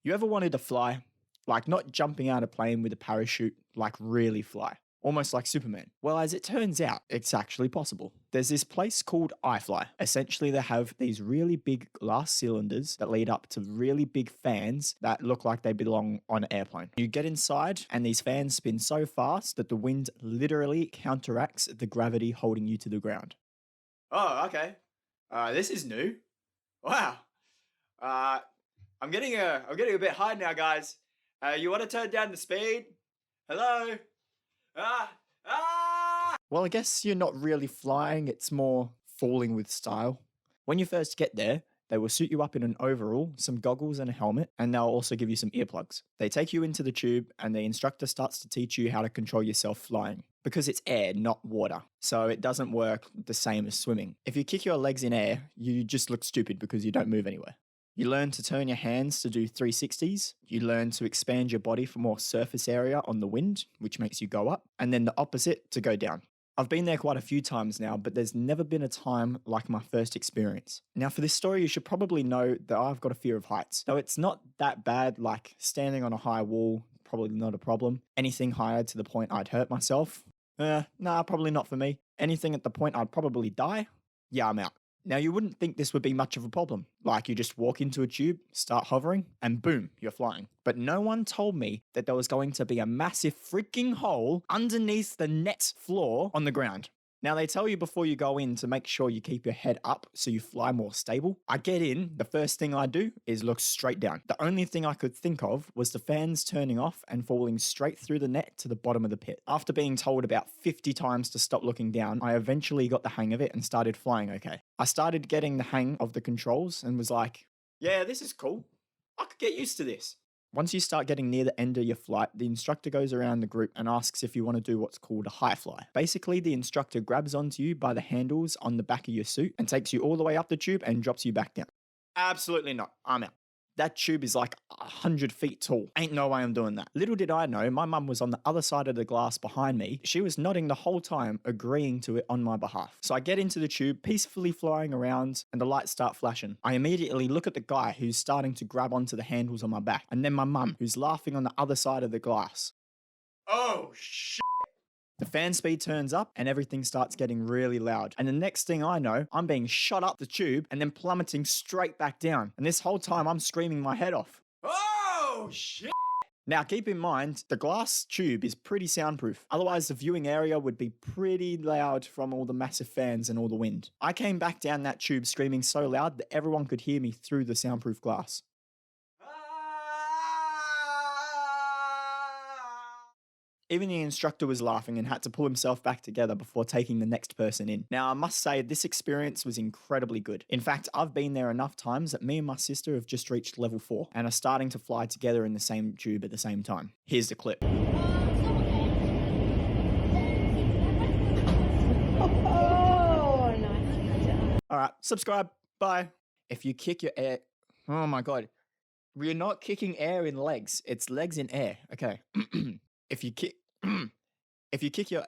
You ever wanted to fly? Like not jumping out of a plane with a parachute, like really fly. Almost like Superman. Well, as it turns out, it's actually possible. There's this place called IFLY. Essentially, they have these really big glass cylinders that lead up to really big fans that look like they belong on an airplane. You get inside, and these fans spin so fast that the wind literally counteracts the gravity holding you to the ground. Oh, okay. This is new. Wow. I'm getting a bit high now, guys. You want to turn down the speed? Hello? Well, I guess you're not really flying, it's more falling with style. When you first get there, they will suit you up in an overall, some goggles and a helmet, and they'll also give you some earplugs. They take you into the tube, and the instructor starts to teach you how to control yourself flying. Because it's air, not water, so it doesn't work the same as swimming. If you kick your legs in air, you just look stupid because you don't move anywhere. You learn to turn your hands to do 360s. You learn to expand your body for more surface area on the wind, which makes you go up, and then the opposite to go down. I've been there quite a few times now, but there's never been a time like my first experience. Now, for this story, you should probably know that I've got a fear of heights. Though it's not that bad, like standing on a high wall, probably not a problem. Anything higher to the point I'd hurt myself? Nah, probably not for me. Anything at the point I'd probably die? Yeah, I'm out. Now, you wouldn't think this would be much of a problem. Like, you just walk into a tube, start hovering, and boom, you're flying. But no one told me that there was going to be a massive freaking hole underneath the net floor on the ground. Now, they tell you before you go in to make sure you keep your head up so you fly more stable. I get in, the first thing I do is look straight down. The only thing I could think of was the fans turning off and falling straight through the net to the bottom of the pit. After being told about 50 times to stop looking down, I eventually got the hang of it and started flying okay. I started getting the hang of the controls and was like, yeah, this is cool. I could get used to this. Once you start getting near the end of your flight, the instructor goes around the group and asks if you want to do what's called a high fly. Basically, the instructor grabs onto you by the handles on the back of your suit and takes you all the way up the tube and drops you back down. Absolutely not. I'm out. That tube is like 100 feet tall. Ain't no way I'm doing that. Little did I know, my mum was on the other side of the glass behind me. She was nodding the whole time, agreeing to it on my behalf. So I get into the tube, peacefully flying around, and the lights start flashing. I immediately look at the guy who's starting to grab onto the handles on my back, and then my mum, who's laughing on the other side of the glass. Oh, shit. The fan speed turns up and everything starts getting really loud. And the next thing I know, I'm being shot up the tube and then plummeting straight back down. And this whole time I'm screaming my head off. Oh, shit! Now, keep in mind, the glass tube is pretty soundproof. Otherwise, the viewing area would be pretty loud from all the massive fans and all the wind. I came back down that tube screaming so loud that everyone could hear me through the soundproof glass. Even the instructor was laughing and had to pull himself back together before taking the next person in. Now, I must say, this experience was incredibly good. In fact, I've been there enough times that me and my sister have just reached level 4 and are starting to fly together in the same tube at the same time. Here's the clip. Oh, nice. All right, subscribe. Bye. If you kick your air... Oh my God. We're not kicking air in legs. It's legs in air. Okay. If you kick your